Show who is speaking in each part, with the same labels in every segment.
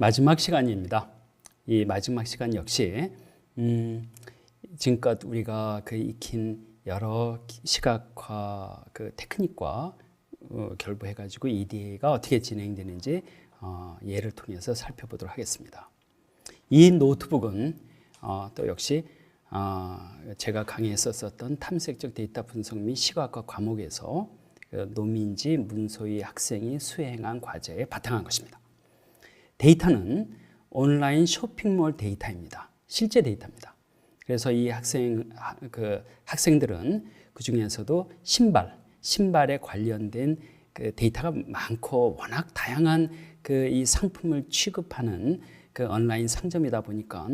Speaker 1: 마지막 시간입니다. 이 마지막 시간 역시 지금껏 우리가 익힌 여러 시각화 테크닉과 결부해가지고 EDA가 어떻게 진행되는지 예를 통해서 살펴보도록 하겠습니다. 이 노트북은 또 역시 제가 강의에서 썼던 탐색적 데이터 분석 및 시각화 과목에서 노민지 문소희 학생이 수행한 과제에 바탕한 것입니다. 데이터는 온라인 쇼핑몰 데이터입니다. 실제 데이터입니다. 그래서 이 학생들은 그 중에서도 신발에 관련된 데이터가 많고 워낙 다양한 이 상품을 취급하는 온라인 상점이다 보니까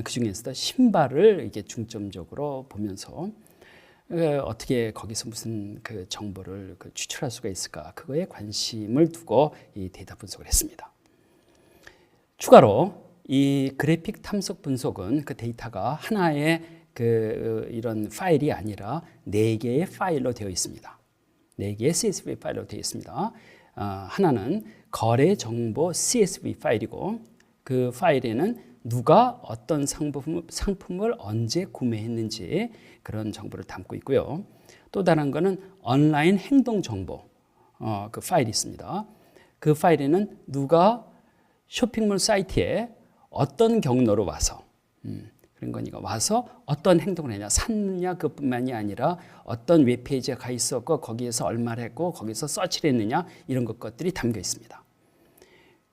Speaker 1: 그 중에서도 신발을 이게 중점적으로 보면서 어떻게 거기서 무슨 정보를 추출할 수가 있을까, 그거에 관심을 두고 이 데이터 분석을 했습니다. 추가로 이 그래픽 탐색 분석은 그 데이터가 하나의 이런 파일이 아니라 4개의 파일로 되어 있습니다. 4개의 CSV 파일로 되어 있습니다. 하나는 거래 정보 CSV 파일이고, 그 파일에는 누가 어떤 상품을 언제 구매했는지 그런 정보를 담고 있고요. 또 다른 거는 온라인 행동 정보 그 파일이 있습니다. 그 파일에는 누가 쇼핑몰 사이트에 어떤 경로로 와서 그런 거니까 와서 어떤 행동을 했냐, 샀느냐, 그뿐만이 아니라 어떤 웹페이지에 가 있었고 거기에서 얼마를 했고 거기서 서치를 했느냐, 이런 것들이 담겨 있습니다.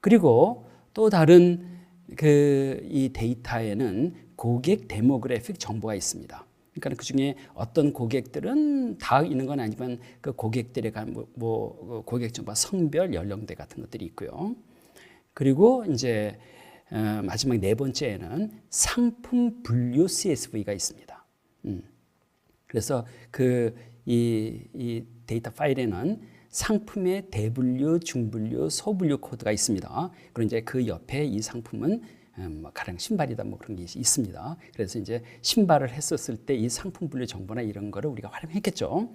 Speaker 1: 그리고 또 다른 이 데이터에는 고객 데모그래픽 정보가 있습니다. 그러니까 그 중에 어떤 고객들은 다 있는 건 아니지만 그 고객들의 고객 정보, 성별, 연령대 같은 것들이 있고요. 그리고 이제 마지막 4번째에는 상품 분류 CSV가 있습니다. 그래서 이 데이터 파일에는 상품의 대분류, 중분류, 소분류 코드가 있습니다. 그리고 이제 그 옆에 이 상품은 가령 신발이다 그런 게 있습니다. 그래서 이제 신발을 했었을 때 이 상품 분류 정보나 이런 거를 우리가 활용했겠죠.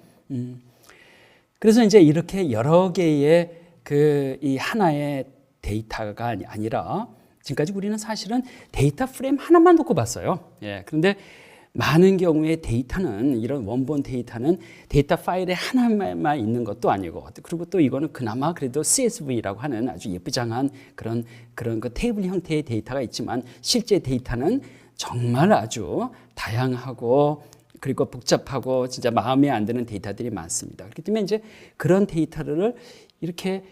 Speaker 1: 그래서 이제 이렇게 여러 개의 이 하나의 데이터가 아니라 지금까지 우리는 사실은 데이터 프레임 하나만 놓고 봤어요. 그런데 많은 경우에 데이터는, 이런 원본 데이터는 데이터 파일에 하나만 있는 것도 아니고, 그리고 또 이거는 그나마 그래도 CSV라고 하는 아주 예쁘장한 그런 테이블 형태의 데이터가 있지만, 실제 데이터는 정말 아주 다양하고 그리고 복잡하고 진짜 마음에 안 드는 데이터들이 많습니다. 그렇기 때문에 이제 그런 데이터를 이렇게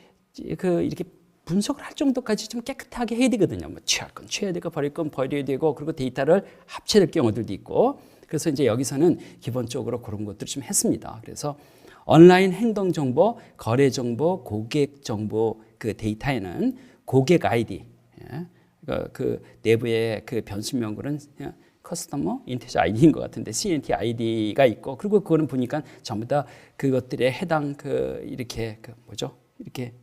Speaker 1: 분석을 할 정도까지 좀 깨끗하게 해야 되거든요. 취할 건 취해야 되고 버릴 건 버려야 되고, 그리고 데이터를 합쳐야 될 경우들도 있고. 그래서 이제 여기서는 기본적으로 그런 것들을 좀 했습니다. 그래서 온라인 행동 정보, 거래 정보, 고객 정보 데이터에는 고객 아이디, 그 내부의 변수명구는 커스터머 인티저 아이디인 것 같은데 CNT 아이디가 있고, 그리고 그거는 보니까 전부 다 그것들에 해당 이렇게 이렇게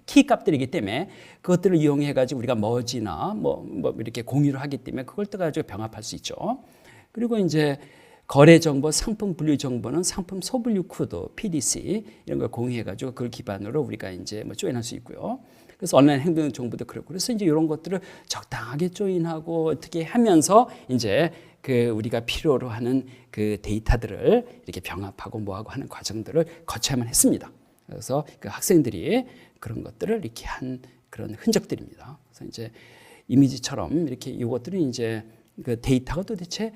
Speaker 1: 키 값들이기 때문에 그것들을 이용해 가지고 우리가 머지나 이렇게 공유를 하기 때문에 그걸 또 가지고 병합할 수 있죠. 그리고 이제 거래 정보, 상품 분류 정보는 상품 소분류 코드 PDC 이런 걸 공유해 가지고 그걸 기반으로 우리가 이제 조인할 수 있고요. 그래서 온라인 행동 정보도 그렇고, 그래서 이제 이런 것들을 적당하게 조인하고 어떻게 하면서 이제 우리가 필요로 하는 데이터들을 이렇게 병합하고 뭐하고 하는 과정들을 거쳐야만 했습니다. 그래서 학생들이 그런 것들을 이렇게 한 그런 흔적들입니다. 그래서 이제 이미지처럼 이렇게 이것들은 이제 데이터가 도대체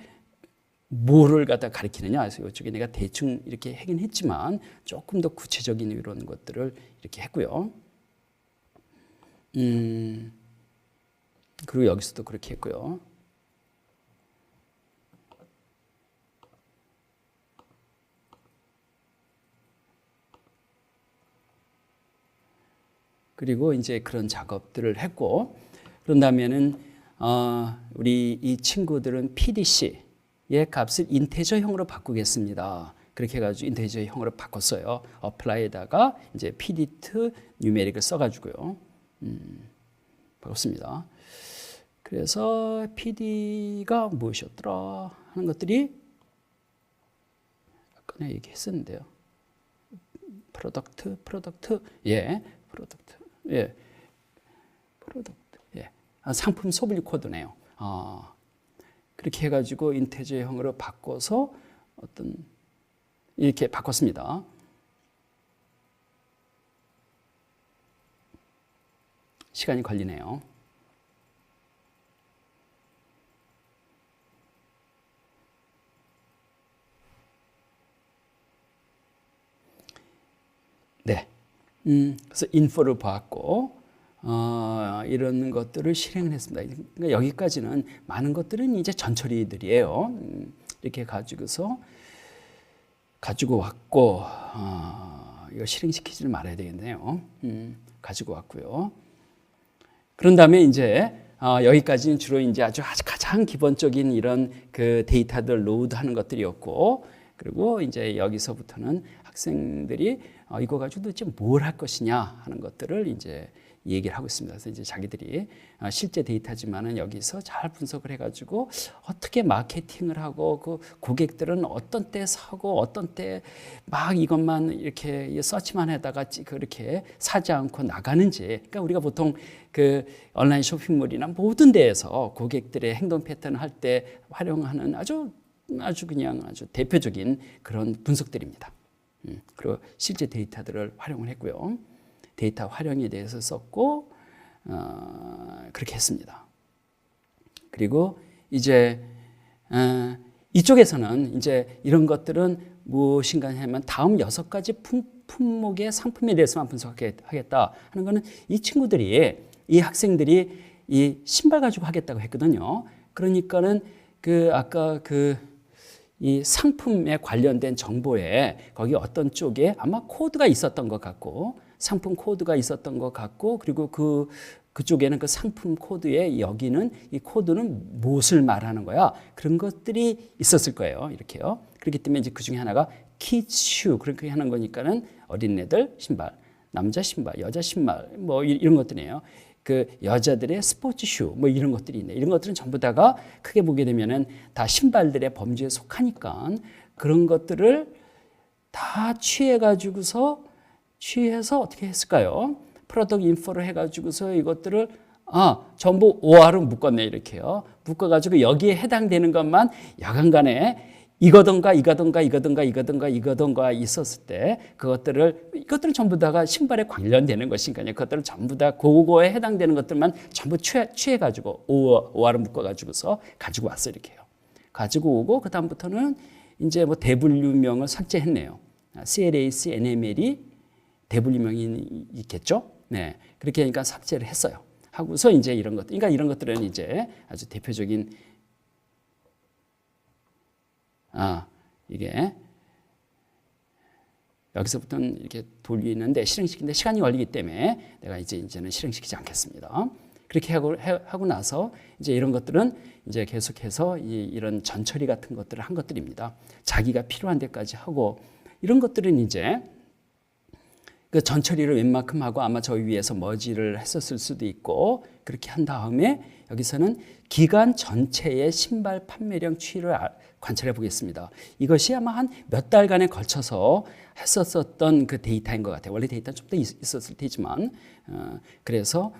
Speaker 1: 뭐를 갖다 가리키느냐. 그래서 이쪽에 내가 대충 이렇게 하긴 했지만 조금 더 구체적인 이런 것들을 이렇게 했고요. 그리고 여기서도 그렇게 했고요. 그리고 이제 그런 작업들을 했고, 그런 다음에는 우리 이 친구들은 PDC의 값을 인테저형으로 바꾸겠습니다. 그렇게 해가지고 인테저형으로 바꿨어요. 어플라이에다가 이제 PDT 뉴메릭을 써가지고요. 바꿨습니다. 그래서 PD가 무엇이었더라 하는 것들이 아까 내가 얘기했었는데요. 프로덕트, 프로덕트. 프로덕트. 예. 상품 소블리 코드네요. 그렇게 해가지고 인테저형으로 바꿔서 이렇게 바꿨습니다. 시간이 걸리네요. 네. 그래서 인포를 봤고, 이런 것들을 실행을 했습니다. 그러니까 여기까지는 많은 것들은 이제 전처리들이에요. 이렇게 가지고 왔고, 이거 실행시키지를 말아야 되겠네요. 가지고 왔고요. 그런 다음에 이제 여기까지는 주로 이제 아주 가장 기본적인 이런 그 데이터들 로드하는 것들이었고, 그리고 이제 여기서부터는 학생들이 이거 가지고 도대체 뭘 할 것이냐 하는 것들을 이제 얘기를 하고 있습니다. 그래서 이제 자기들이 실제 데이터지만은 여기서 잘 분석을 해가지고 어떻게 마케팅을 하고 그 고객들은 어떤 때 사고 어떤 때 막 이것만 이렇게 서치만 하다가 그렇게 사지 않고 나가는지. 그러니까 우리가 보통 그 온라인 쇼핑몰이나 모든 데에서 고객들의 행동 패턴을 할 때 활용하는 아주 대표적인 그런 분석들입니다. 그리고 실제 데이터들을 활용을 했고요. 데이터 활용에 대해서 썼고 그렇게 했습니다. 그리고 이제 이쪽에서는 이제 이런 것들은 무엇인가 하면 다음 6가지 품목의 상품에 대해서만 분석하겠다 하는 거는 이 학생들이 이 신발 가지고 하겠다고 했거든요. 그러니까는 아까 이 상품에 관련된 정보에 거기 어떤 쪽에 아마 코드가 있었던 것 같고 상품 코드가 있었던 것 같고 그리고 그쪽에는 그 상품 코드에 여기는 이 코드는 무엇을 말하는 거야 그런 것들이 있었을 거예요. 이렇게요. 그렇기 때문에 이제 그 중에 하나가 kids shoe 그렇게 하는 거니까는 어린애들 신발, 남자 신발, 여자 신발 뭐 이런 것들이에요. 그 여자들의 스포츠 슈 뭐 이런 것들이 있네. 이런 것들은 전부 다가 크게 보게 되면은 다 신발들의 범주에 속하니까 그런 것들을 다 취해서 어떻게 했을까요? 프로덕트 인포를 해가지고서 이것들을 전부 OR로 묶었네 이렇게요. 묶어가지고 여기에 해당되는 것만 여간간에 이거든가 있었을 때 이것들은 전부 다가 신발에 관련되는 것이니까요. 그것들은 전부 다 그거에 해당되는 것들만 전부 취해가지고 OR을 묶어가지고서 가지고 왔어 이렇게요. 가지고 오고 그 다음부터는 이제 뭐 대분류명을 삭제했네요. CLAC, NML이 대분류명이 있겠죠. 네, 그렇게 하니까 삭제를 했어요. 하고서 이제 이런 것들, 그러니까 이런 것들은 이제 아주 대표적인 이게 여기서부터는 이렇게 돌리는데 실행시키는데 시간이 걸리기 때문에 내가 이제는 실행시키지 않겠습니다. 그렇게 하고 나서 이제 이런 것들은 이제 계속해서 이런 전처리 같은 것들을 한 것들입니다. 자기가 필요한 데까지 하고 이런 것들은 이제 그 전처리를 웬만큼 하고 아마 저 위에서 머지를 했었을 수도 있고 그렇게 한 다음에 여기서는 기간 전체의 신발 판매량 추이를 관찰해 보겠습니다. 이것이 아마 한 몇 달간에 걸쳐서 했었던 그 데이터인 것 같아요. 원래 데이터는 좀 더 있었을 테지만 그래서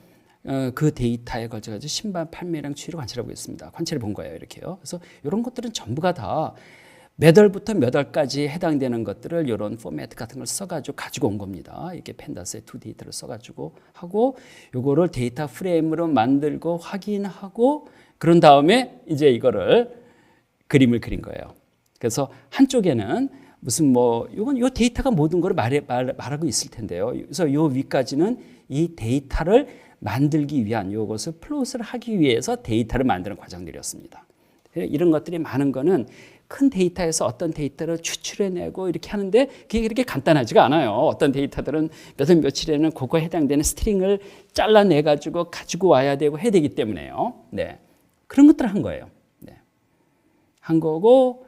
Speaker 1: 그 데이터에 걸쳐가지고 신발 판매량 추이를 관찰해 보겠습니다. 관찰해 본 거예요. 이렇게요. 그래서 이런 것들은 전부가 다 몇 월부터 몇 월까지 해당되는 것들을 이런 포맷 같은 걸 써가지고 가지고 온 겁니다. 이렇게 펜다스의 투 데이터를 써가지고 하고 요거를 데이터 프레임으로 만들고 확인하고 그런 다음에 이제 이거를 그림을 그린 거예요. 그래서 한쪽에는 무슨 뭐 이건 요 데이터가 모든 걸 말하고 있을 텐데요. 그래서 요 위까지는 이 데이터를 만들기 위한 요것을 플롯을 하기 위해서 데이터를 만드는 과정들이었습니다. 이런 것들이 많은 거는 큰 데이터에서 어떤 데이터를 추출해내고 이렇게 하는데 그게 그렇게 간단하지가 않아요. 어떤 데이터들은 몇 월 며칠에는 그거에 해당되는 스트링을 잘라내가지고 가지고 와야 되고 해야 되기 때문에요. 네. 그런 것들을 한 거예요. 네. 한 거고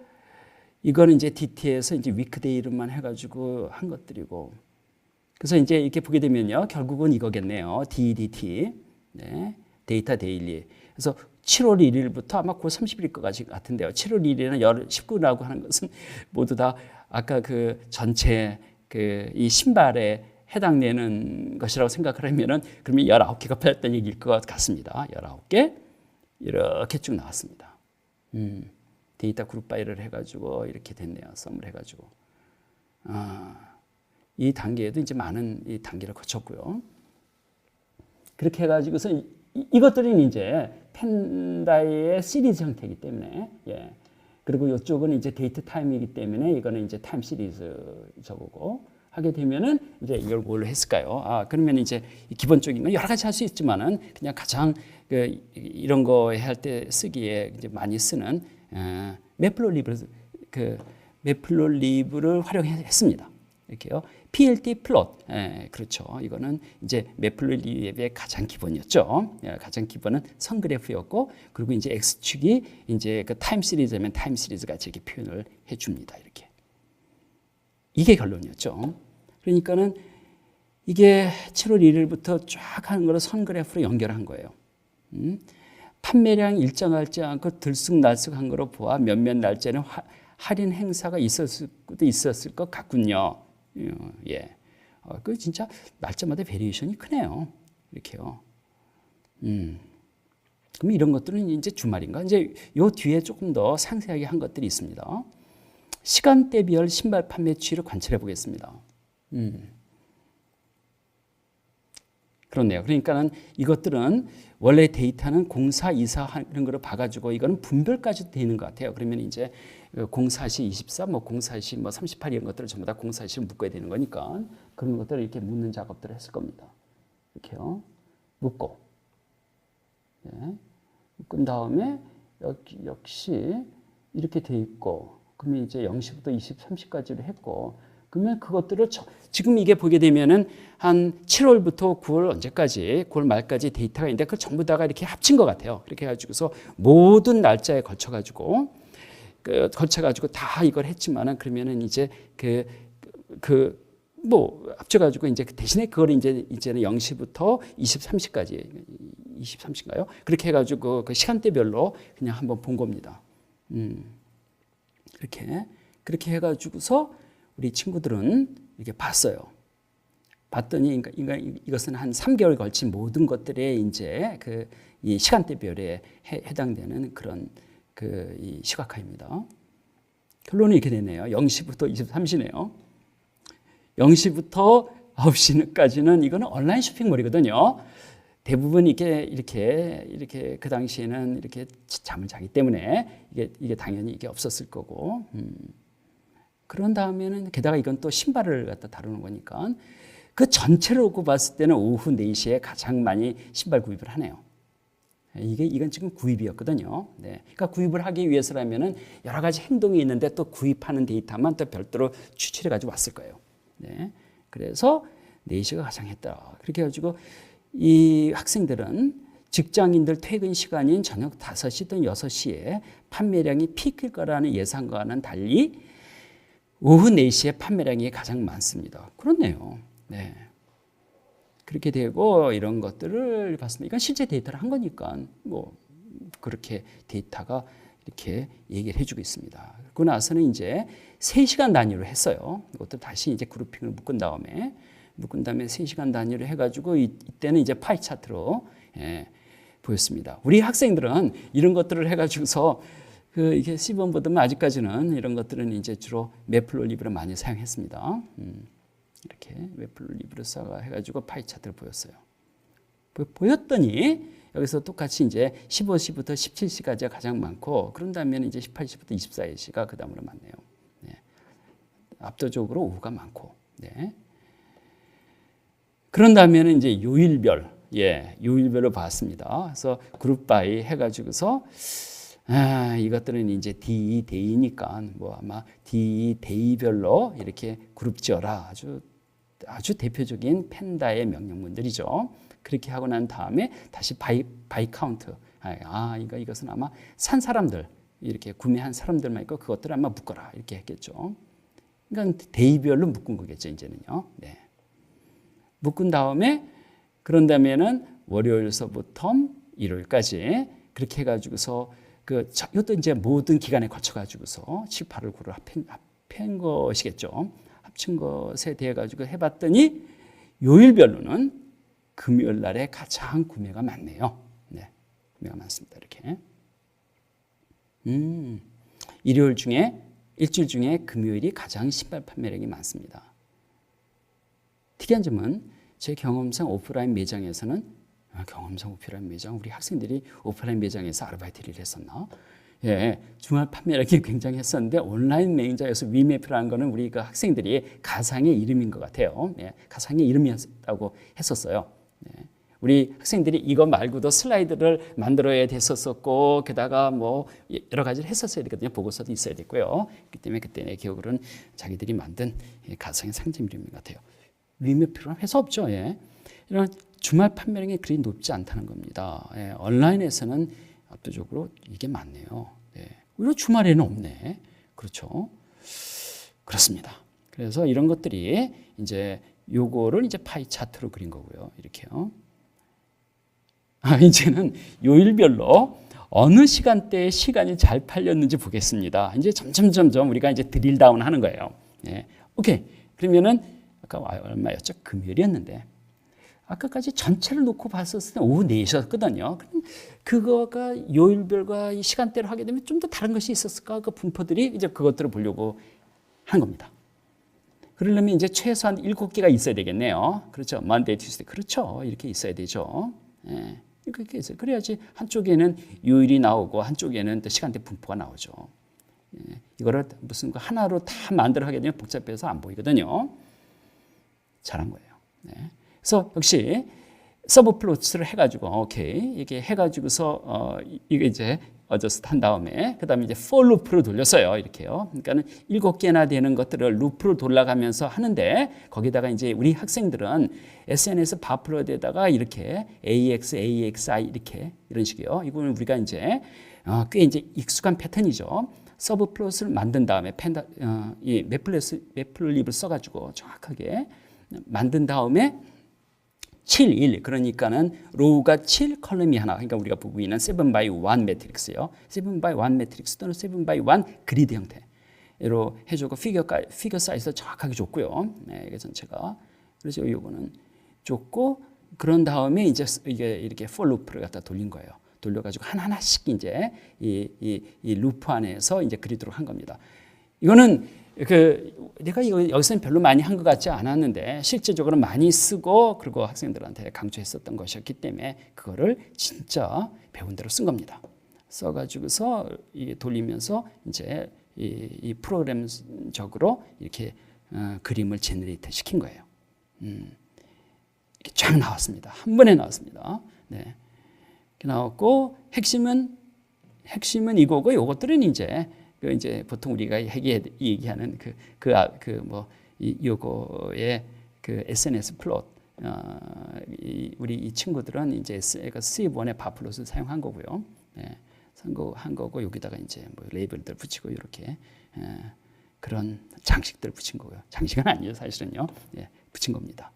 Speaker 1: 이거는 이제 DT에서 이제 위크데이로만 해가지고 한 것들이고 그래서 이제 이렇게 보게 되면요. 결국은 이거겠네요. DDT. 네. 데이터 데일리. 그래서 7월 1일부터 아마 9월 30일일 것 같은데요. 7월 1일에는 19라고 하는 것은 모두 다 아까 그 전체 이 신발의 해당되는 것이라고 생각을 하면은 그러면 19개가 팔렸다는 얘기일 것 같습니다. 19개 이렇게 쭉 나왔습니다. 데이터 그룹 바이를 해가지고 이렇게 됐네요. 썸을 해가지고 이 단계에도 이제 많은 이 단계를 거쳤고요. 그렇게 해가지고서 이것들은 이제 펜다의 시리즈 형태이기 때문에 그리고 이쪽은 이제 데이트 타임이기 때문에 이거는 이제 타임 시리즈 저거고 하게 되면은 이제 이걸 뭘로 했을까요? 그러면 이제 기본적인 건 여러 가지 할 수 있지만은 그냥 가장 이런 거 할 때 쓰기에 이제 많이 쓰는 매플로리브를 활용했습니다. 이렇게요. PLT 플롯, 그렇죠. 이거는 이제 매플로리브의 가장 기본이었죠. 가장 기본은 선 그래프였고, 그리고 이제 x축이 이제 그 타임 시리즈면 타임 시리즈 같이 이렇게 표현을 해줍니다. 이렇게 이게 결론이었죠. 그러니까는 이게 7월 1일부터 쫙 하는 거를 선 그래프로 연결한 거예요. 판매량 일정하지 않고 들쑥날쑥한 거로 보아 몇몇 날짜는 할인 행사가 있었을 것 같군요. 그 진짜 날짜마다 베리에이션이 크네요. 이렇게요. 그럼 이런 것들은 이제 주말인가? 이제 요 뒤에 조금 더 상세하게 한 것들이 있습니다. 시간대별 신발 판매 추이를 관찰해 보겠습니다. 그렇네요. 그러니까는 이것들은 원래 데이터는 공사, 이사 하는 거를 봐가지고 이거는 분별까지도 되는 것 같아요. 그러면 이제 공사시 24, 뭐 공사시 뭐 38 이런 것들을 전부 다 공사시를 묶어야 되는 거니까 그런 것들을 이렇게 묶는 작업들을 했을 겁니다. 이렇게요. 묶고, 묶은 다음에 역시 이렇게 돼 있고, 그러면 이제 0시부터 23시까지를 했고, 그러면 그것들을 지금 이게 보게 되면은 한 7월부터 9월 언제까지 9월 말까지 데이터가 있는데 그걸 전부 다가 이렇게 합친 것 같아요. 그렇게 해가지고서 모든 날짜에 걸쳐가지고 다 이걸 했지만은 그러면은 이제 뭐 합쳐가지고 이제 대신에 그걸 이제는 0시부터 23시인가요? 그렇게 해가지고 그 시간대별로 그냥 한번 본 겁니다. 그렇게 해가지고서 우리 친구들은 이렇게 봤어요. 봤더니 이것은 한 3개월 걸친 모든 것들에 이제 이 시간대별에 해당되는 그런 이 시각화입니다. 결론은 이렇게 되네요. 0시부터 23시네요. 0시부터 9시까지는 이거는 온라인 쇼핑몰이거든요. 대부분 이렇게 그 당시에는 이렇게 잠을 자기 때문에 이게 당연히 이게 없었을 거고. 그런 다음에는 게다가 이건 또 신발을 갖다 다루는 거니까 그 전체를 놓고 봤을 때는 오후 4시에 가장 많이 신발 구입을 하네요. 이건 지금 구입이었거든요. 그러니까 구입을 하기 위해서라면은 여러 가지 행동이 있는데 또 구입하는 데이터만 또 별도로 추출해 가지고 왔을 거예요. 그래서 4시가 가장 했다. 그렇게 해가지고 이 학생들은 직장인들 퇴근 시간인 저녁 5시든 6시에 판매량이 피크일 거라는 예상과는 달리 오후 4시에 판매량이 가장 많습니다. 그렇네요. 그렇게 되고 이런 것들을 봤습니다. 이건 실제 데이터를 한 거니까 뭐 그렇게 데이터가 이렇게 얘기를 해주고 있습니다. 그러고 나서는 이제 3시간 단위로 했어요. 이것도 다시 이제 그룹핑을 묶은 다음에 3시간 단위로 해가지고 이때는 이제 파이 차트로 보였습니다. 우리 학생들은 이런 것들을 해가지고서 이게 C번보다는 아직까지는 이런 것들은 이제 주로 매플로리브를 많이 사용했습니다. 이렇게 매플로리브를 해가지고 파이 차트를 보였어요. 보였더니 여기서 똑같이 이제 15시부터 17시까지가 가장 많고 그런 다음에 이제 18시부터 24시가 그 다음으로 많네요. 압도적으로 오후가 많고. 그런 다음에는 이제 요일별로 봤습니다. 그래서 그룹 바이 해가지고서 이것들은 이제 데이니까 뭐 아마 데이별로 이렇게 그룹 지어라 아주 대표적인 펜다의 명령문들이죠. 그렇게 하고 난 다음에 다시 바이 카운트. 이것은 아마 산 사람들 이렇게 구매한 사람들만 있고 그것들을 아마 묶어라 이렇게 했겠죠. 그러니까 데이별로 묶은 거겠죠 이제는요. 묶은 다음에 그런 다음에는 월요일서부터 일요일까지 그렇게 해가지고서 이것도 이제 모든 기간에 거쳐가지고서 7, 8월, 9를 합한 것이겠죠. 합친 것에 대해 가지고 해봤더니 요일별로는 금요일 날에 가장 구매가 많네요. 네, 구매가 많습니다. 이렇게. 일주일 중에 금요일이 가장 신발 판매량이 많습니다. 특이한 점은 제 경험상 오프라인 매장에서는 우리 학생들이 오프라인 매장에서 아르바이트를 했었나? 예, 주말 판매량이 굉장히 했었는데 온라인 매장에서 위메프라는 거는 우리 그 학생들이 가상의 이름인 것 같아요. 예, 가상의 이름이었다고 했었어요. 예, 우리 학생들이 이거 말고도 슬라이드를 만들어야 됐었고 게다가 뭐 여러 가지를 했었어야 되거든요. 보고서도 있어야 됐고요. 그렇기 때문에 그때 내 기억으로는 자기들이 만든 가상의 상점 이름인 것 같아요. 위메프라는 회사 없죠. 예. 이런 주말 판매량이 그리 높지 않다는 겁니다. 예, 온라인에서는 압도적으로 이게 많네요. 예, 오히려 주말에는 없네. 그렇죠. 그렇습니다. 그래서 이런 것들이 이제 요거를 이제 파이 차트로 그린 거고요. 이렇게요. 이제는 요일별로 어느 시간대에 시간이 잘 팔렸는지 보겠습니다. 이제 점점 우리가 이제 드릴 다운 하는 거예요. 예, 오케이. 그러면은 아까 얼마였죠? 금요일이었는데. 아까까지 전체를 놓고 봤었을 때 오후 4시였거든요. 그거가 요일별과 이 시간대를 하게 되면 좀 더 다른 것이 있었을까? 그 분포들이 이제 그것들을 보려고 한 겁니다. 그러려면 이제 최소한 7개가 있어야 되겠네요. 그렇죠. Monday, Tuesday. 그렇죠. 이렇게 있어야 되죠. 예, 이렇게 있어요. 그래야지 한쪽에는 요일이 나오고 한쪽에는 또 시간대 분포가 나오죠. 예, 이거를 무슨 거 하나로 다 만들어 하게 되면 복잡해서 안 보이거든요. 잘한 거예요. 네. 그래서 역시 서브 플로트를 해가지고 오케이 이게 해가지고서 이게 이제 어저스트 한 다음에 그다음에 이제 for 루프로 돌렸어요. 이렇게요. 그러니까는 7개나 되는 것들을 루프로 돌아가면서 하는데 거기다가 이제 우리 학생들은 SNS 바플로드에다가 이렇게 AX, AXI 이렇게 이런 식이요. 이거는 우리가 이제 꽤 이제 익숙한 패턴이죠. 서브 플롯을 만든 다음에 이 매플립을 써가지고 정확하게 만든 다음에 7, 1 그러니까는 로우가 7, 컬럼이 하나. 그러니까 우리가 보고 있는 7x1 매트릭스요. 7x1 매트릭스 또는 7x1 그리드 형태로 해주고 피겨 사이즈도 정확하게 줬고요. 네, 이게 전체가. 그래서 이거는 줬고 그런 다음에 이제 이게 이렇게 for 루프를 갖다 돌린 거예요. 돌려가지고 하나씩 이제 이 루프 안에서 이제 그리도록 한 겁니다. 이거는 내가 이거 여기서는 별로 많이 한 것 같지 않았는데 실제적으로 많이 쓰고 그리고 학생들한테 강조했었던 것이었기 때문에 그거를 진짜 배운 대로 쓴 겁니다. 써가지고서 돌리면서 이제 이 프로그램적으로 이렇게 그림을 제너레이트 시킨 거예요. 이렇게 쫙 나왔습니다. 한 번에 나왔습니다. 네. 이렇게 나왔고 핵심은 이거고 이것들은 이제 보통 우리가 얘기하는 요거의 그 SNS 플롯 우리 이 친구들은 이제 C1의 바플롯을 사용한 거고요. 네, 한 거고 여기다가 이제 뭐 레이블들 붙이고 이렇게 그런 장식들 붙인 거고요. 장식은 아니에요, 사실은요. 예, 붙인 겁니다.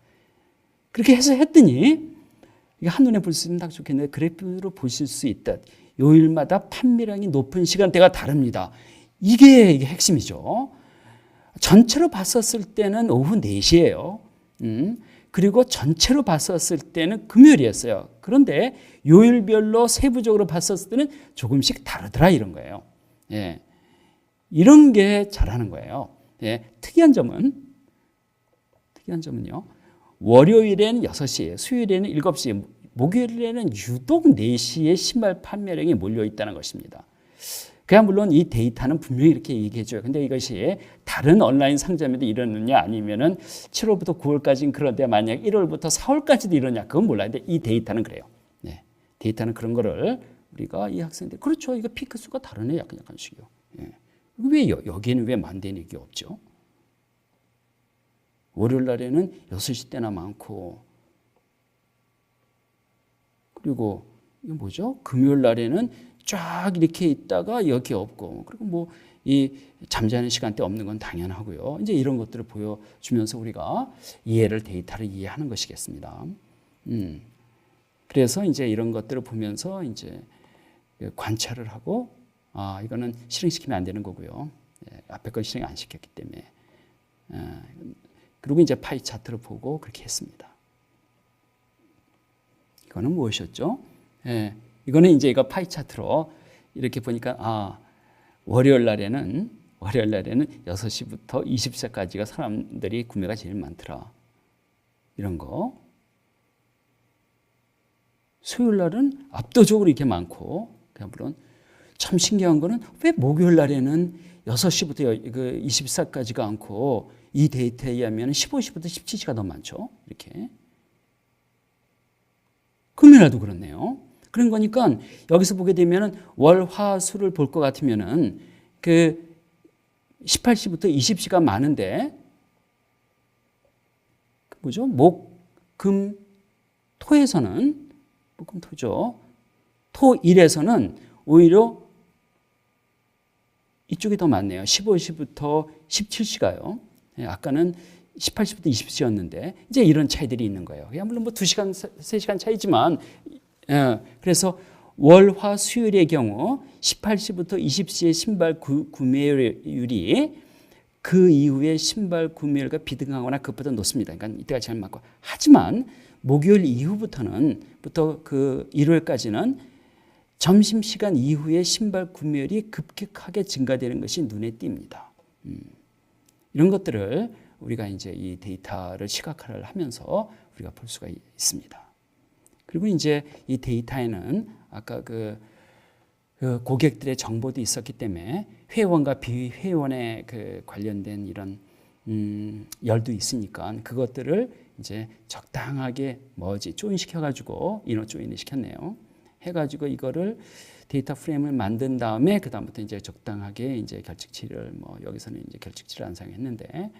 Speaker 1: 그렇게 해서 했더니 이게 한눈에 볼 수 있으면 딱 좋겠는데 그래프로 보실 수 있다. 요일마다 판매량이 높은 시간대가 다릅니다. 이게 핵심이죠. 전체로 봤었을 때는 오후 4시예요. 그리고 전체로 봤었을 때는 금요일이었어요. 그런데 요일별로 세부적으로 봤었을 때는 조금씩 다르더라 이런 거예요. 예. 이런 게 잘하는 거예요. 예. 특이한 점은요. 월요일에는 6시에, 수요일에는 7시에, 목요일에는 유독 4시에 신발 판매량이 몰려 있다는 것입니다. 그냥 물론 이 데이터는 분명히 이렇게 얘기해줘요. 근데 이것이 다른 온라인 상점에도 이러느냐 아니면은 7월부터 9월까지는 그런데 만약 1월부터 4월까지도 이러냐 그건 몰라요. 근데 이 데이터는 그래요. 네. 데이터는 그런 거를 우리가 이 학생들 그렇죠. 이거 피크 수가 다르네 약간씩요. 예. 왜 여기에는 왜 만대는 이게 없죠? 월요일 날에는 6시 때나 많고 그리고 이거 뭐죠? 금요일 날에는 쫙 이렇게 있다가 여기 없고 그리고 뭐 이 잠자는 시간대 없는 건 당연하고요. 이제 이런 것들을 보여주면서 우리가 데이터를 이해하는 것이겠습니다. 그래서 이제 이런 것들을 보면서 이제 관찰을 하고 이거는 실행시키면 안 되는 거고요. 앞에 건 실행 안 시켰기 때문에 그리고 이제 파이 차트를 보고 그렇게 했습니다. 이거는 무엇이었죠? 예, 이거는 이제 이거 파이 차트로 이렇게 보니까 월요일 날에는 6시부터 20시까지가 사람들이 구매가 제일 많더라. 이런 거. 수요일 날은 압도적으로 이렇게 많고, 물론 참 신기한 거는 왜 목요일 날에는 6시부터 24시까지가 않고 이 데이터에 의하면 15시부터 17시가 더 많죠. 이렇게. 금요일날도 그렇네요. 그런 거니까 여기서 보게 되면은 월, 화, 수를 볼 것 같으면은 18시부터 20시가 많은데 뭐죠? 목, 금, 토에서는 금, 토죠. 토, 일에서는 오히려 이쪽이 더 많네요. 15시부터 17시가요. 아까는 18시부터 20시였는데 이제 이런 차이들이 있는 거예요. 물론 뭐 2시간, 3시간 차이지만 그래서 월, 화, 수요일의 경우 18시부터 20시의 신발 구매율이 그 이후에 신발 구매율과 비등하거나 그것보다 높습니다. 그러니까 이때가 제일 많고. 하지만 목요일 이후부터 그 일요일까지는 점심시간 이후에 신발 구매율이 급격하게 증가되는 것이 눈에 띕니다. 이런 것들을 우리가 이제 이 데이터를 시각화를 하면서 우리가 볼 수가 있습니다. 그리고 이제 이 데이터에는 아까 그 고객들의 정보도 있었기 때문에 회원과 비회원의 관련된 이런 열도 있으니까 그것들을 이제 적당하게 조인시켜가지고 이너 조인을 시켰네요. 해가지고 이거를 데이터 프레임을 만든 다음에 그 다음부터 이제 적당하게 이제 결측치를 여기서는 이제 결측치를 안 사용했는데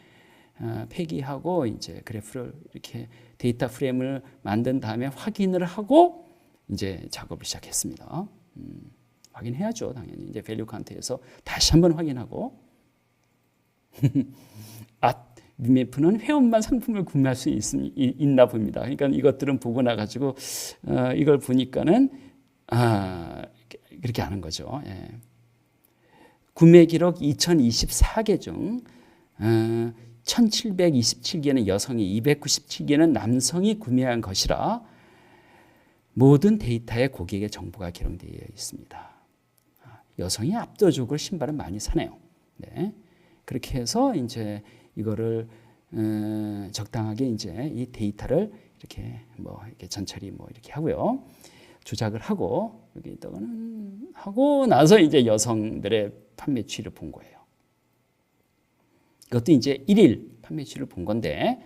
Speaker 1: 폐기하고 이제 그래프를 이렇게 데이터 프레임을 만든 다음에 확인을 하고 이제 작업을 시작했습니다. 확인해야죠, 당연히. 이제 밸류 카운트에서 다시 한번 확인하고 위메프는 회원만 상품을 구매할 수 있나 봅니다. 그러니까 이것들은 보고 나가지고 이걸 보니까는 그렇게 하는 거죠. 예. 구매 기록 2024개 중 1727개는 여성이, 297개는 남성이 구매한 것이라 모든 데이터에 고객의 정보가 기록되어 있습니다. 여성이 압도적으로 신발을 많이 사네요. 네. 그렇게 해서 이제 이거를 적당하게 이제 이 데이터를 이렇게 이렇게 전처리 이렇게 하고요. 조작을 하고 여기다가는 하고 나서 이제 여성들의 판매 추이를 본 거예요. 이것도 이제 1일 판매 추이를 본 건데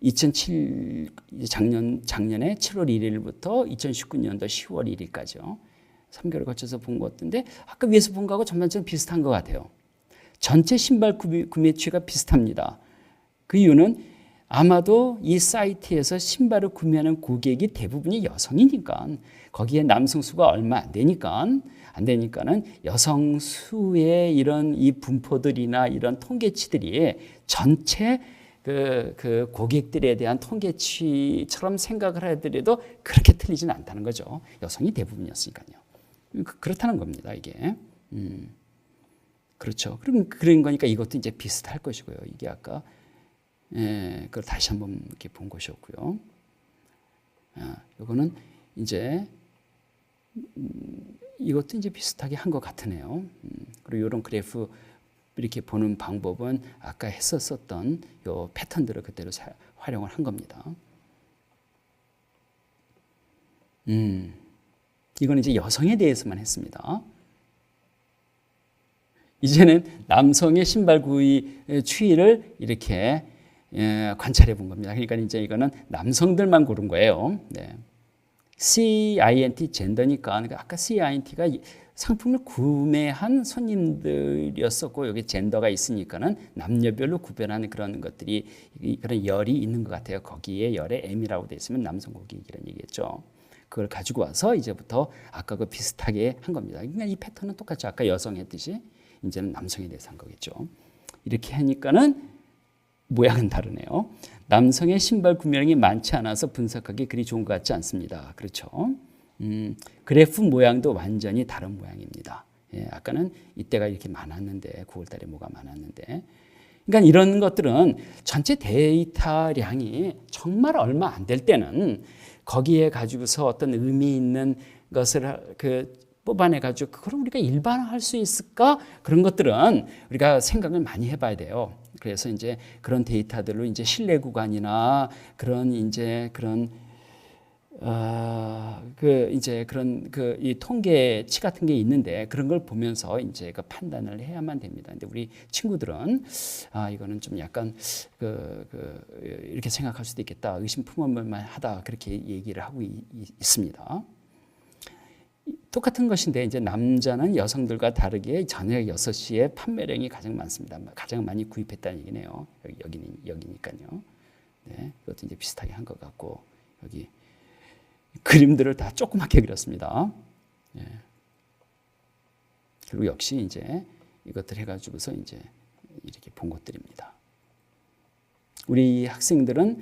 Speaker 1: 2007 작년에 7월 1일부터 2019년도 10월 1일까지요. 3개월 거쳐서 본 것인데 아까 위에서 본 거하고 전반적으로 비슷한 것 같아요. 전체 신발 구매 추이가 비슷합니다. 그 이유는 아마도 이 사이트에서 신발을 구매하는 고객이 대부분이 여성이니까 거기에 남성 수가 얼마 안 되니까는 여성 수의 이런 이 분포들이나 이런 통계치들이 전체 그 고객들에 대한 통계치처럼 생각을 하더라도 그렇게 틀리지는 않다는 거죠. 여성이 대부분이었으니까요. 그렇다는 겁니다, 이게. 그렇죠. 그런 거니까 이것도 이제 비슷할 것이고요. 이게 아까 그걸 다시 한번 이렇게 본 것이었고요. 이거는 이제 이것도 이제 비슷하게 한 것 같으네요. 그리고 이런 그래프 이렇게 보는 방법은 아까 했었던 요 패턴들을 그대로 활용을 한 겁니다. 이건 이제 여성에 대해서만 했습니다. 이제는 남성의 신발 구입 추이를 이렇게 관찰해 본 겁니다. 그러니까 이제 이거는 남성들만 고른 거예요. 네. CINT 젠더니까 아까 CINT가 상품을 구매한 손님들이었었고 여기 젠더가 있으니까는 남녀별로 구별하는 그런 것들이 그런 열이 있는 것 같아요. 거기에 열에 M이라고 돼 있으면 남성 고객이라는 얘기겠죠. 그걸 가지고 와서 이제부터 아까 그 비슷하게 한 겁니다. 그러니까 이 패턴은 똑같죠. 아까 여성 했듯이 이제는 남성에 대해서 한 거겠죠. 이렇게 하니까는 모양은 다르네요. 남성의 신발 구매량이 많지 않아서 분석하기 그리 좋은 것 같지 않습니다. 그렇죠. 그래프 모양도 완전히 다른 모양입니다. 예, 아까는 이때가 이렇게 많았는데 9월 달에 뭐가 많았는데 그러니까 이런 것들은 전체 데이터량이 정말 얼마 안 될 때는 거기에 가지고서 어떤 의미 있는 것을 뽑아내 가지고 그걸 우리가 일반화할 수 있을까? 그런 것들은 우리가 생각을 많이 해봐야 돼요. 그래서 이제 그런 데이터들로 이제 신뢰 구간이나 그런 이제 그런 이제 그런 이 통계치 같은 게 있는데 그런 걸 보면서 이제 그 판단을 해야만 됩니다. 근데 우리 친구들은 이거는 좀 약간 이렇게 생각할 수도 있겠다. 의심 품을만 하다. 그렇게 얘기를 하고 있습니다. 똑같은 것인데 이제 남자는 여성들과 다르게 저녁 6시에 판매량이 가장 많습니다. 가장 많이 구입했다는 얘기네요. 여기니까요. 네, 그것도 이제 비슷하게 한 것 같고 여기 그림들을 다 조그맣게 그렸습니다. 예. 그리고 역시 이제 이것들 해가지고서 이제 이렇게 본 것들입니다. 우리 학생들은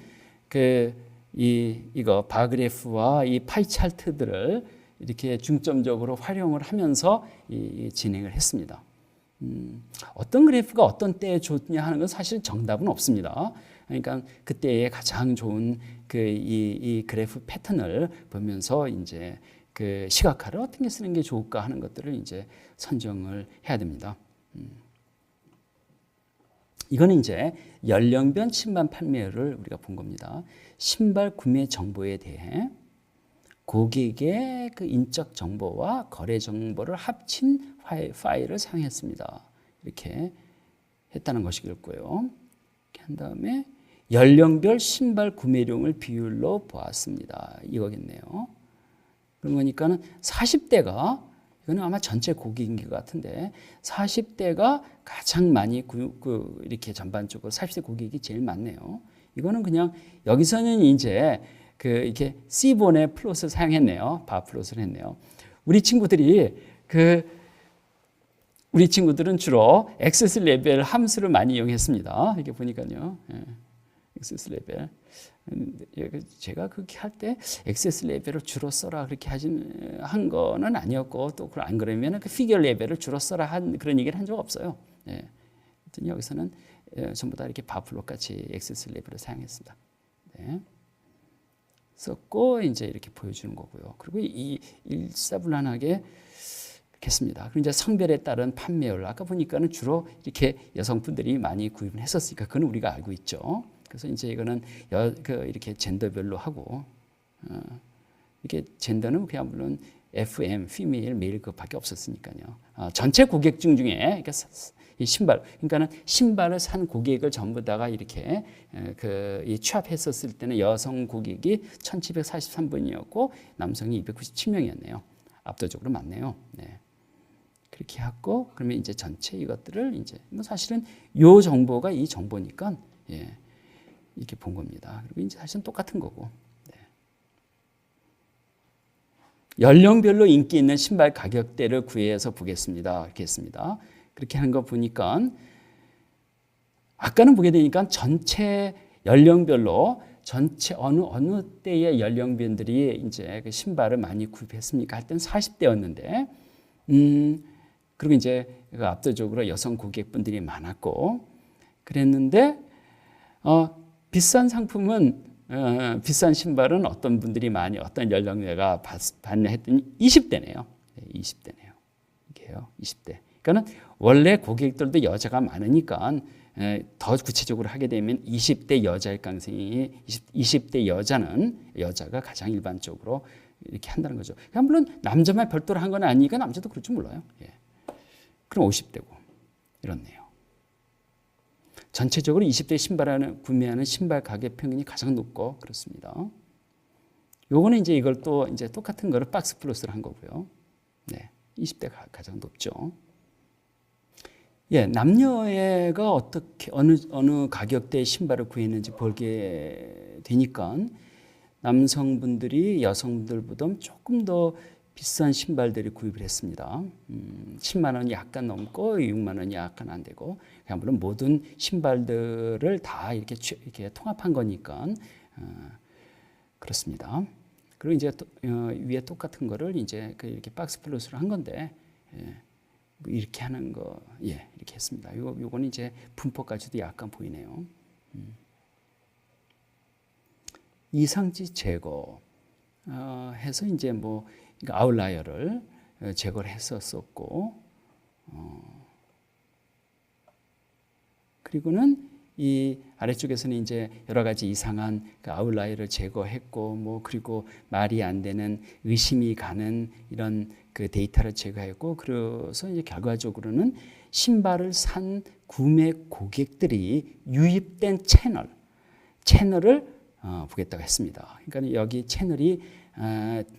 Speaker 1: 이거 바그래프와 이 파이 차트들을 이렇게 중점적으로 활용을 하면서 진행을 했습니다. 어떤 그래프가 어떤 때에 좋냐 하는 건 사실 정답은 없습니다. 그러니까 그때의 가장 좋은 이 그래프 패턴을 보면서 이제 시각화를 어떻게 쓰는 게 좋을까 하는 것들을 이제 선정을 해야 됩니다. 이거는 이제 연령별 신발 판매율을 우리가 본 겁니다. 신발 구매 정보에 대해 고객의 인적 정보와 거래 정보를 합친 파일을 사용했습니다. 이렇게 했다는 것이겠고요. 이렇게 한 다음에 연령별 신발 구매량을 비율로 보았습니다. 이거겠네요. 그런 거니까는 40대가 이거는 아마 전체 고객인 것 같은데 40대가 가장 많이 이렇게 전반적으로 40대 고객이 제일 많네요. 이거는 그냥 여기서는 이제 이렇게 C본의 플롯을 사용했네요. 바 플롯을 했네요. 우리 친구들은 주로 액세스 레벨 함수를 많이 이용했습니다. 이렇게 보니까요. 예. 액세스 레벨. 제가 그렇게 할 때 액세스 레벨을 주로 써라 그렇게 한 거는 아니었고 또 안 그러면 피겨 레벨을 주로 써라 한 그런 얘기를 한 적 없어요. 예. 여기서는 전부 다 이렇게 바 플롯 같이 액세스 레벨을 사용했습니다. 네. 썼고 이제 이렇게 보여주는 거고요. 그리고 일사불란하게 했습니다. 그리고 이제 성별에 따른 판매율 아까 보니까는 주로 이렇게 여성분들이 많이 구입을 했었으니까 그건 우리가 알고 있죠. 그래서 이제 이거는 이렇게 젠더별로 하고 이렇게 젠더는 그냥 물론 FM, female, male 그밖에 없었으니까요. 전체 고객중 중에 이 신발, 그러니까는 신발을 산 고객을 전부 다가 이렇게 취합했었을 때는 여성 고객이 1,743분이었고 남성이 297명이었네요. 압도적으로 많네요. 네. 그렇게 하고 그러면 이제 전체 이것들을 이제 사실은 요 정보가 이 정보니까 예, 이렇게 본 겁니다. 그리고 이제 사실은 똑같은 거고. 네. 연령별로 인기 있는 신발 가격대를 구해서 보겠습니다. 이렇게 했습니다. 그렇게 하는 거 보니까 아까는 보게 되니까 전체 연령별로 전체 어느 때의 연령별들이 이제 그 신발을 많이 구입했습니까? 할 때는 40대였는데, 그리고 이제 압도적으로 여성 고객분들이 많았고, 그랬는데, 비싼 상품은, 비싼 신발은 어떤 분들이 어떤 연령대가 받냐 했더니 20대네요. 20대네요. 이게요, 20대. 그러니까는 원래 고객들도 여자가 많으니까 더 구체적으로 하게 되면 20대 여자일 가능성이 20대 여자가 가장 일반적으로 이렇게 한다는 거죠. 물론 남자만 별도로 한 건 아니니까 남자도 그럴 줄 몰라요. 예. 그럼 50대고 이렇네요. 전체적으로 20대 신발을 구매하는 신발 가격 평균이 가장 높고 그렇습니다. 요거는 이제 이걸 또 이제 똑같은 거를 박스 플러스를 한 거고요. 네, 20대가 가장 높죠. 예, 남녀가 어떻게 어느 가격대의 신발을 구했는지 보게 되니까 남성분들이 여성들보다 조금 더 비싼 신발들을 구입을 했습니다. 10만 원이 약간 넘고 6만 원이 약간 안 되고 그냥 물론 모든 신발들을 다 이렇게 통합한 거니까 그렇습니다. 그리고 이제 위에 똑같은 거를 이제 이렇게 박스 플러스로 한 건데. 예. 뭐 이렇게 하는 거, 이렇게 했습니다. 요거는 이제 분포까지도 약간 보이네요. 이상지 제거 해서 이제 뭐 아웃라이어를 제거를 했었었고, 그리고는 이 아래쪽에서는 이제 여러 가지 이상한 그 아웃라이어를 제거했고, 뭐 그리고 말이 안 되는 의심이 가는 이런 그 데이터를 제거했고, 그래서 이제 결과적으로는 신발을 산 구매 고객들이 유입된 채널을 보겠다고 했습니다. 그러니까 여기 채널이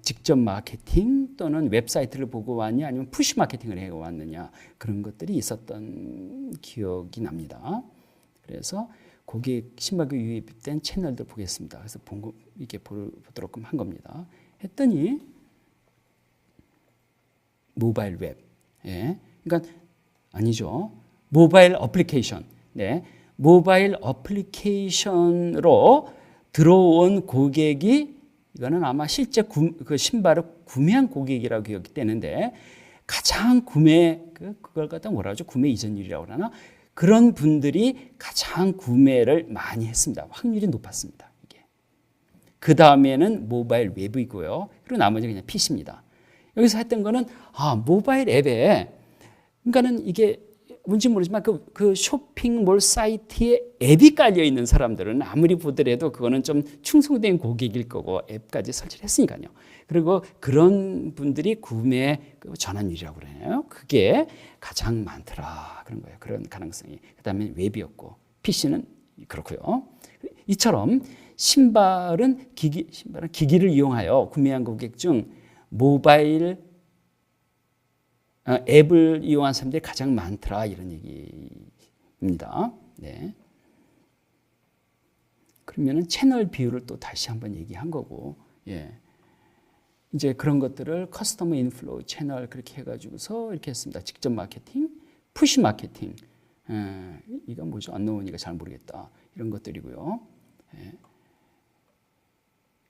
Speaker 1: 직접 마케팅 또는 웹사이트를 보고 왔냐, 아니면 푸시 마케팅을 해 왔느냐, 그런 것들이 있었던 기억이 납니다. 그래서 고객 신발에 유입된 채널들 보겠습니다. 그래서 이렇게 보도록 한 겁니다. 했더니 모바일 웹, 그러니까 아니죠. 모바일 어플리케이션, 모바일 어플리케이션으로 들어온 고객이, 이거는 아마 실제 그 신발을 구매한 고객이라고 기억이 되는데, 가장 그걸 갖다 뭐라 하죠? 구매 이전율이라고 하나? 그런 분들이 가장 구매를 많이 했습니다. 확률이 높았습니다. 이게. 그 다음에는 모바일 웹이고요. 그리고 나머지는 그냥 PC입니다. 여기서 했던 거는 모바일 앱에, 그러니까는 이게 뭔지 모르지만 그 쇼핑몰 사이트에 앱이 깔려 있는 사람들은 아무리 보더라도 그거는 좀 충성된 고객일 거고, 앱까지 설치를 했으니까요. 그리고 그런 분들이 구매 전환율이라고 그러네요. 그게 가장 많더라, 그런 거예요. 그런 가능성이. 그다음에 웹이었고, PC는 그렇고요. 이처럼 신발은 기기를 이용하여 구매한 고객 중 모바일 앱을 이용한 사람들이 가장 많더라, 이런 얘기입니다. 그러면은 채널 비율을 또 다시 한번 얘기한 거고, 이제 그런 것들을 커스터머 인플로우 채널 그렇게 해가지고서 이렇게 했습니다. 직접 마케팅, 푸시 마케팅, 이거 뭐죠? 안 나오니까 잘 모르겠다. 이런 것들이고요.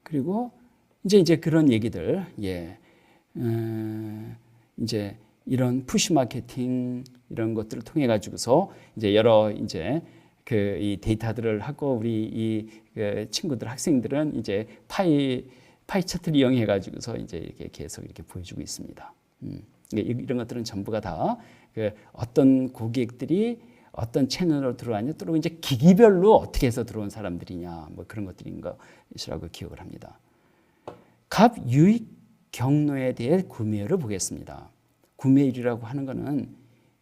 Speaker 1: 그리고 이제 그런 얘기들, 이제 이런 푸시 마케팅 이런 것들을 통해 가지고서 이제 여러 이제 이 데이터들을 하고, 우리 이 친구들 학생들은 이제 파이 차트를 이용해 가지고서 이제 이렇게 계속 이렇게 보여주고 있습니다. 이런 것들은 전부가 다 어떤 고객들이 어떤 채널로 들어왔냐, 또 이제 기기별로 어떻게 해서 들어온 사람들이냐, 뭐 그런 것들인 것이라고 기억을 합니다. 값 유입 경로에 대해 구매율을 보겠습니다. 구매율이라고 하는 것은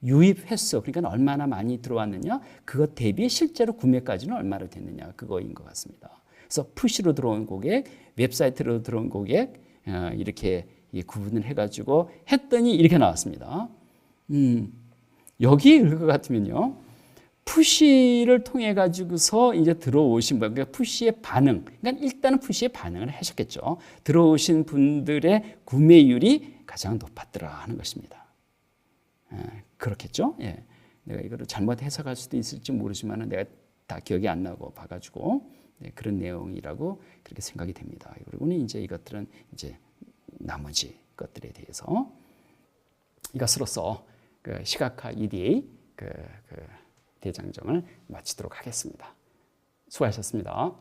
Speaker 1: 유입 횟수, 그러니까 얼마나 많이 들어왔느냐, 그것 대비 실제로 구매까지는 얼마나 됐느냐, 그거인 것 같습니다. 그래서 푸시로 들어온 고객, 웹사이트로 들어온 고객, 이렇게 구분을 해가지고 했더니 이렇게 나왔습니다. 여기 읽을 것 같으면요, 푸시를 통해 가지고서 이제 들어오신 분, 그러니까 푸시의 반응, 그러니까 일단은 푸시의 반응을 하셨겠죠. 들어오신 분들의 구매율이 가장 높았더라 하는 것입니다. 그렇겠죠? 내가 이거를 잘못 해석할 수도 있을지 모르지만 내가 다 기억이 안 나고 봐가지고 그런 내용이라고 그렇게 생각이 됩니다. 그리고는 이제 이것들은 이제 나머지 것들에 대해서 이것으로서 그 시각화 EDA 대장정을 마치도록 하겠습니다. 수고하셨습니다.